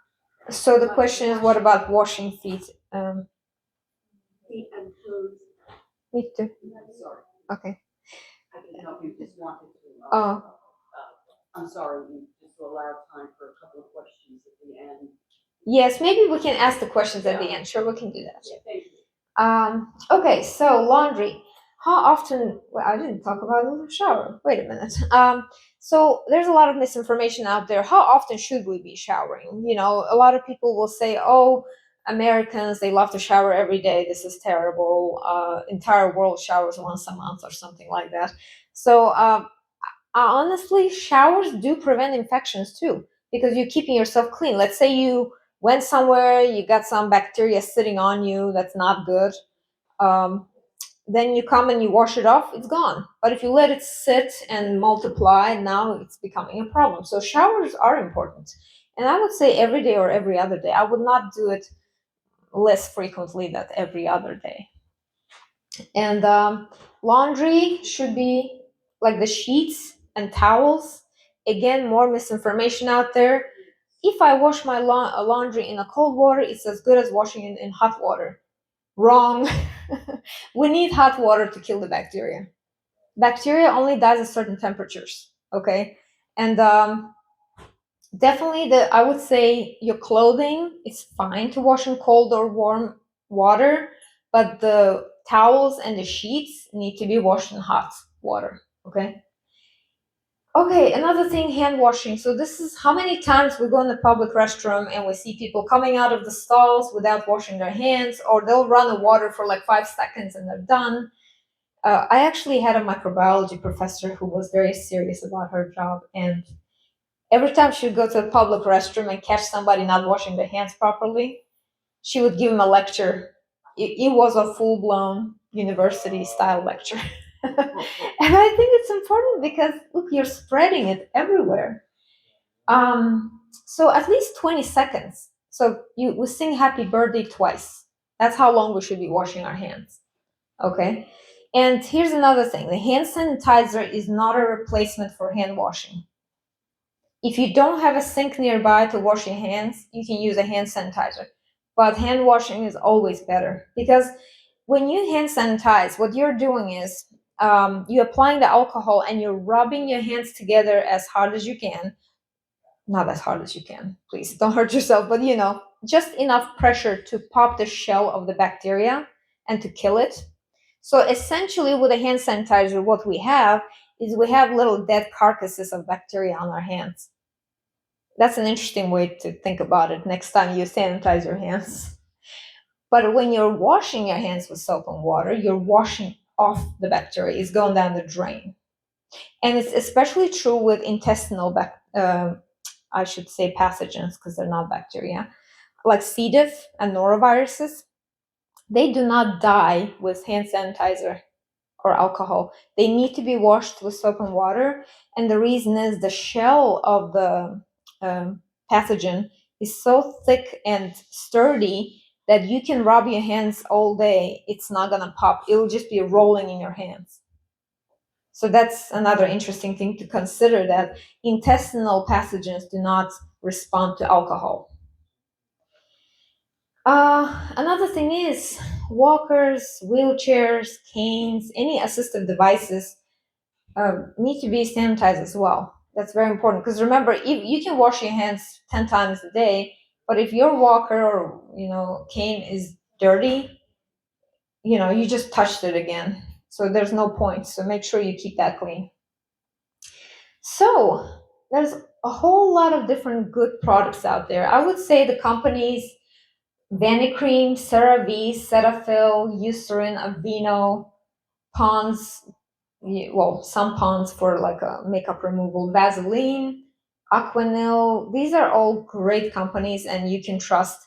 So the question is, what about washing feet? Feet and toes. Me too. Sorry, Okay. I can help you, just wanted to. I'm sorry, we just allowed time for a couple of questions at the end. Yes, maybe we can ask the questions at the end. Sure, we can do that. Yeah, thank you. Okay, so laundry. How often? Well, I didn't talk about the shower. Wait a minute. So there's a lot of misinformation out there. How often should we be showering? You know, a lot of people will say, "Oh, Americans, they love to shower every day. This is terrible. Entire world showers once a month or something like that." So honestly, showers do prevent infections too, because you're keeping yourself clean. Let's say you went somewhere, you got some bacteria sitting on you. That's not good. Then you come and you wash it off, it's gone. But if you let it sit and multiply, now it's becoming a problem. So showers are important. And I would say every day or every other day. I would not do it less frequently than every other day. And laundry should be like the sheets and towels. Again, more misinformation out there. If I wash my laundry in a cold water, it's as good as washing it in hot water. Wrong. We need hot water to kill the bacteria. Bacteria only dies at certain temperatures, okay? And definitely, I would say your clothing is fine to wash in cold or warm water, but the towels and the sheets need to be washed in hot water. Okay. Okay, another thing, hand washing. So this is how many times we go in the public restroom and we see people coming out of the stalls without washing their hands, or they'll run the water for like 5 seconds and they're done. I actually had a microbiology professor who was very serious about her job, and every time she would go to a public restroom and catch somebody not washing their hands properly, she would give him a lecture. It was a full-blown university-style lecture. And I think it's important because, look, you're spreading it everywhere. So at least 20 seconds. So we sing happy birthday twice. That's how long we should be washing our hands. Okay. And here's another thing. The hand sanitizer is not a replacement for hand washing. If you don't have a sink nearby to wash your hands, you can use a hand sanitizer. But hand washing is always better, because when you hand sanitize, what you're doing is you're applying the alcohol and you're rubbing your hands together as hard as you can. Not as hard as you can, please don't hurt yourself, but just enough pressure to pop the shell of the bacteria and to kill it. So essentially with a hand sanitizer, what we have is we have little dead carcasses of bacteria on our hands. That's an interesting way to think about it next time you sanitize your hands. But when you're washing your hands with soap and water, you're washing off the bacteria. It's going down the drain. And it's especially true with intestinal I should say pathogens, because they're not bacteria, like C. diff and noroviruses. They do not die with hand sanitizer or alcohol. They need to be washed with soap and water. And the reason is the shell of the pathogen is so thick and sturdy that you can rub your hands all day. It's not going to pop. It'll just be rolling in your hands. So that's another interesting thing to consider, that intestinal pathogens do not respond to alcohol. Another thing is walkers, wheelchairs, canes, any assistive devices need to be sanitized as well. That's very important, because remember, if you can wash your hands 10 times a day, but if your walker or cane is dirty, you just touched it again. So there's no point. So make sure you keep that clean. So there's a whole lot of different good products out there. I would say the companies Vanicream, CeraVe, Cetaphil, Eucerin, Aveeno, Pond's, some Pond's for like a makeup removal, Vaseline, Aquanil. These are all great companies and you can trust.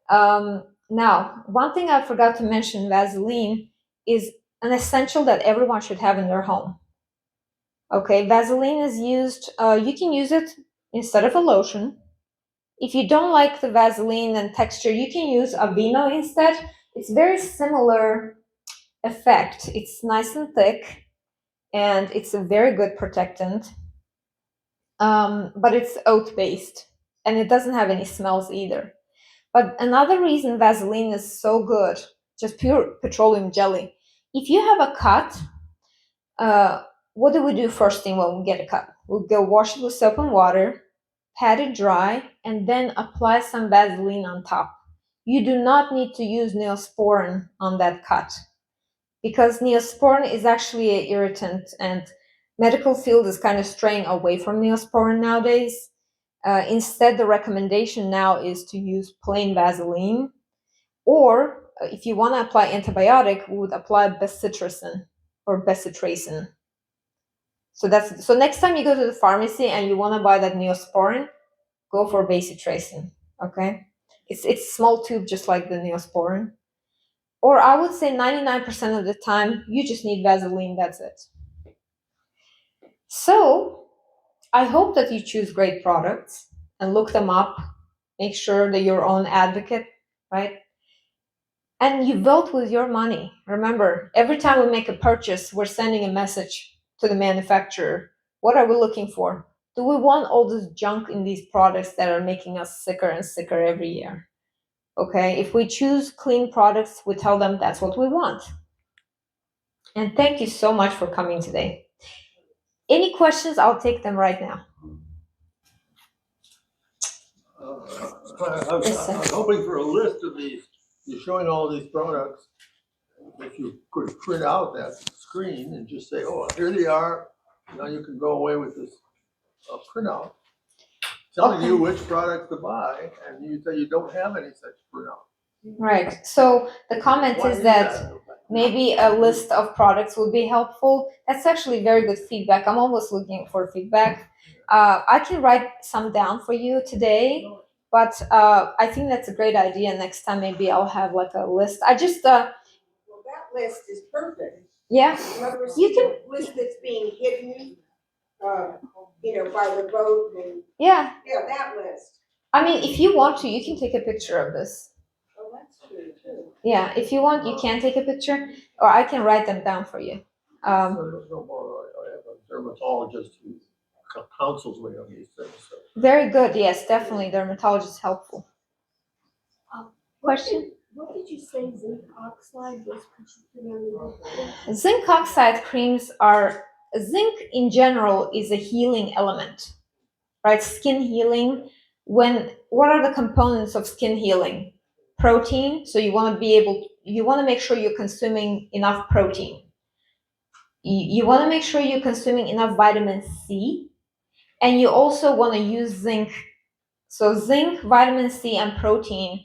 Now, one thing I forgot to mention, Vaseline is an essential that everyone should have in their home. Okay, Vaseline is used, you can use it instead of a lotion. If you don't like the Vaseline and texture, you can use Aveeno instead. It's very similar effect. It's nice and thick, and it's a very good protectant. But it's oat-based, and it doesn't have any smells either. But another reason Vaseline is so good, just pure petroleum jelly. If you have a cut, what do we do first thing when we get a cut? We'll go wash it with soap and water, pat it dry, and then apply some Vaseline on top. You do not need to use Neosporin on that cut, because Neosporin is actually an irritant, and medical field is kind of straying away from Neosporin nowadays. Instead, the recommendation now is to use plain Vaseline, or if you want to apply antibiotic, we would apply Besitracin or Besitracin. So next time you go to the pharmacy and you want to buy that Neosporin, go for Besitracin. Okay, it's small tube, just like the Neosporin. Or I would say 99% of the time you just need Vaseline. That's it. So I hope that you choose great products and look them up. Make sure that you're your own advocate, right? And you vote with your money. Remember, every time we make a purchase, we're sending a message to the manufacturer. What are we looking for? Do we want all this junk in these products that are making us sicker and sicker every year? Okay, if we choose clean products, we tell them that's what we want. And thank you so much for coming today. Any questions? I'll take them right now. I was hoping for a list of these you're showing all these products. If you could print out that screen and just say, oh, here they are, now you can go away with this printout, telling you which product to buy, and you say you don't have any such printout. Right. So the comment Why is that that? maybe a list of products would be helpful. That's actually very good feedback. I'm always looking for feedback. I can write some down for you today, but I think that's a great idea. Next time, maybe I'll have like a list. I just, Well, that list is perfect. yeah, In other words, you the can, list that's being hidden, by the vote and, yeah. that list. I mean, if you want to, you can take a picture of this. Oh, that's true too. Yeah, if you want, you can take a picture, or I can write them down for you. So I have a dermatologist who counsels me on these things. So. Very good. Yes, definitely. Dermatologist is helpful. Question? What did you say zinc oxide was particularly helpful? Zinc oxide creams are, zinc in general is a healing element, right? Skin healing. What are the components of skin healing? Protein. So you want to make sure you're consuming enough protein. You want to make sure you're consuming enough vitamin C, and you also want to use zinc. So zinc, vitamin C, and protein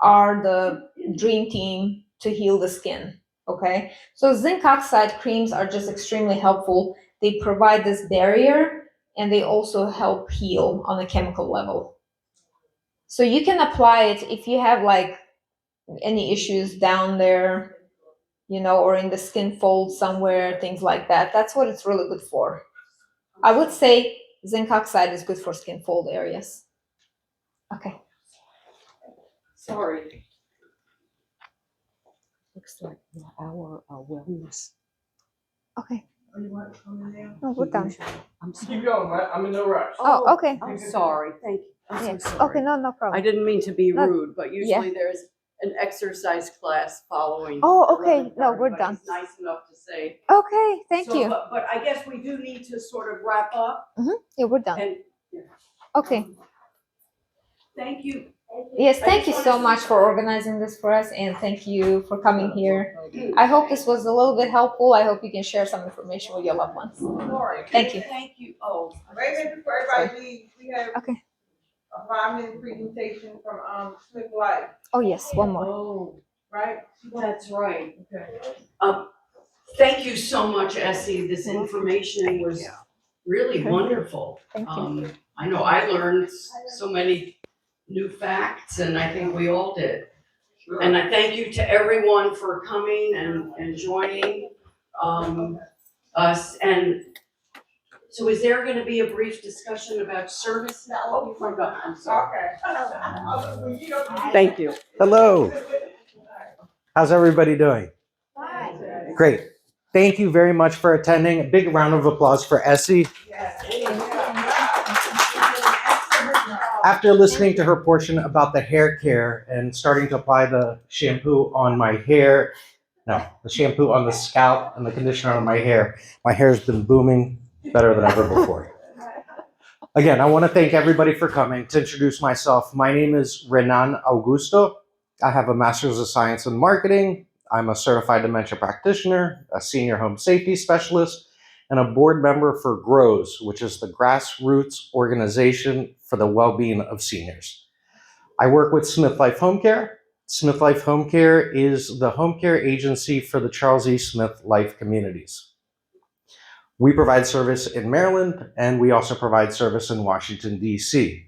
are the dream team to heal the skin. Okay, so zinc oxide creams are just extremely helpful. They provide this barrier, and they also help heal on a chemical level. So you can apply it if you have like any issues down there, or in the skin fold somewhere, things like that. That's what it's really good for. I would say zinc oxide is good for skin fold areas. Okay. Sorry. Looks like our wellness. Okay. Oh, you want to come in there? No, we're done. I'm sorry. Keep going, I'm in no rush. Oh, okay. I'm sorry, thank you. I'm Yeah. so sorry. Okay, no I problem. didn't mean to be No, rude, but usually there's an exercise class following. Oh, okay. 11:30, No, we're but done. he's nice enough to say. Okay, thank So, you. But I guess we do need to sort of wrap up Yeah, we're done. and. Okay. Thank you. Yes, thank you so much for organizing this for us, and thank you for coming here. I hope this was a little bit helpful. I hope you can share some information with your loved ones. Sorry. Thank you. Thank you. Oh. Wait a minute before everybody leaves, we have Okay. a 5-minute presentation from, SmithLife, Oh, yes, one more. Oh, right? that's right. Okay. Thank you so much, Essy. This information was really wonderful. Thank you. I know I learned so many new facts, and I think we all did. Sure. And I thank you to everyone for coming and joining us. And so is there going to be a brief discussion about service? Oh, my God, I'm sorry. Okay. Thank you. Hello, how's everybody doing? Great. Thank you very much for attending. A big round of applause for Essy. After listening to her portion about the hair care and starting to apply the shampoo on my hair, the shampoo on the scalp and the conditioner on my hair's been booming better than ever before. Again, I want to thank everybody for coming. To introduce myself, my name is Renan Augusto. I have a Master's of Science in Marketing. I'm a certified dementia practitioner, a senior home safety specialist, and a board member for GROWS, which is the grassroots organization for the well-being of seniors. I work with SmithLife Homecare. SmithLife Homecare is the home care agency for the Charles E. Smith Life communities. We provide service in Maryland, and we also provide service in Washington, D.C.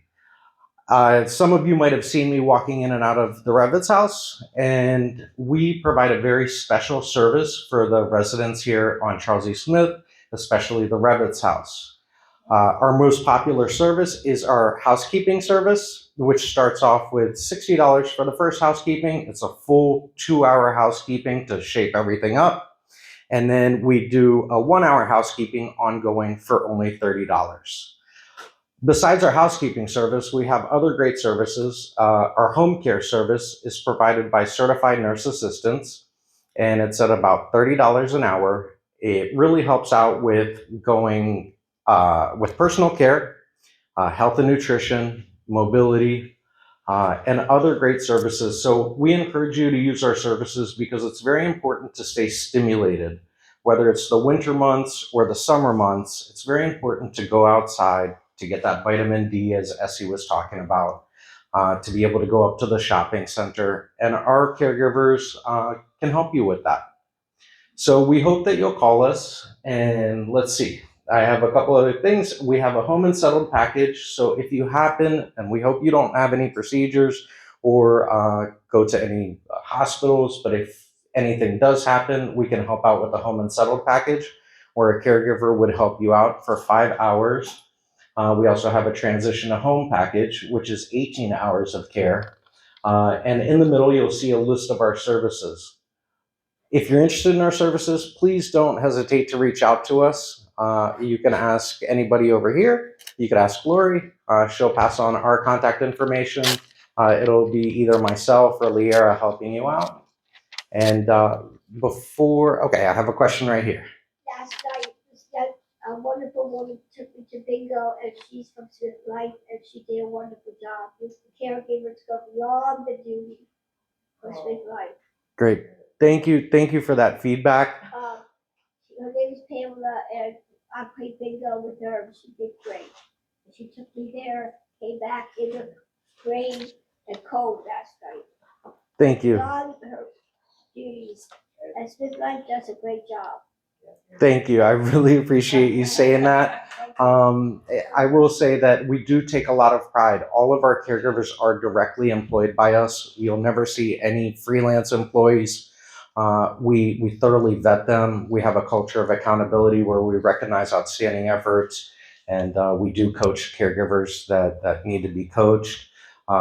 Some of you might have seen me walking in and out of the Revitz House, and we provide a very special service for the residents here on Charles E. Smith, especially the Revitz House. Our most popular service is our housekeeping service, which starts off with $60 for the first housekeeping. It's a full 2-hour housekeeping to shape everything up. And then we do a 1-hour housekeeping ongoing for only $30. Besides our housekeeping service, we have other great services. Our home care service is provided by certified nurse assistants, and it's at about $30 an hour. It really helps out with going with personal care, health and nutrition, mobility, and other great services. So we encourage you to use our services because it's very important to stay stimulated. Whether it's the winter months or the summer months, it's very important to go outside to get that vitamin D, as Essy was talking about, to be able to go up to the shopping center. And our caregivers can help you with that. So we hope that you'll call us, and let's see. I have a couple other things. We have a home and settled package. So if you happen, and we hope you don't have any procedures or go to any hospitals, but if anything does happen, we can help out with the home and settled package, where a caregiver would help you out for 5 hours. We also have a transition to home package, which is 18 hours of care. And in the middle, you'll see a list of our services. If you're interested in our services, please don't hesitate to reach out to us. You can ask anybody over here. You can ask Lori. She'll pass on our contact information. It'll be either myself or Liera helping you out. And okay, I have a question right here. Last night, a wonderful woman took me to bingo, and she's from SmithLife, and she did a wonderful job. The caregivers go beyond the duty for SmithLife. Great. Thank you. Thank you for that feedback. Her name is Pamela, and I played bingo with her, and she did great. And she took me there, came back in the rain and cold last night. Thank you. Beyond her duties, and SmithLife does a great job. Thank you. I really appreciate you saying that. I will say that we do take a lot of pride. All of our caregivers are directly employed by us. You'll never see any freelance employees. We thoroughly vet them. We have a culture of accountability where we recognize outstanding efforts, and we do coach caregivers that need to be coached.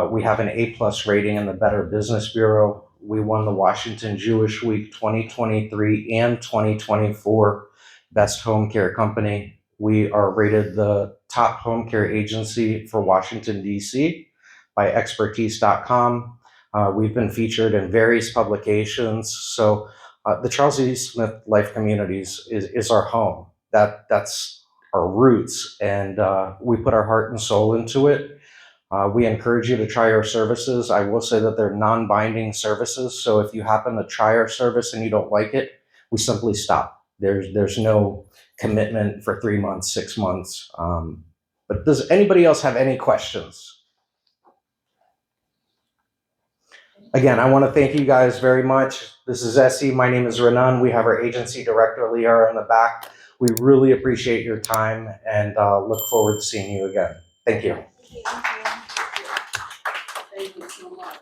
We have an A+ rating in the Better Business Bureau. We won the Washington Jewish Week 2023 and 2024 Best Home Care Company. We are rated the top home care agency for Washington, D.C. by expertise.com. We've been featured in various publications. So the Charles E. Smith Life Communities is our home. That's our roots, and we put our heart and soul into it. We encourage you to try our services. I will say that they're non-binding services. So if you happen to try our service and you don't like it, we simply stop. There's no commitment for 3 months, 6 months. But does anybody else have any questions? Again, I want to thank you guys very much. This is Essy. My name is Renan. We have our agency director, Liara, in the back. We really appreciate your time and look forward to seeing you again. Thank you. Thank you so much.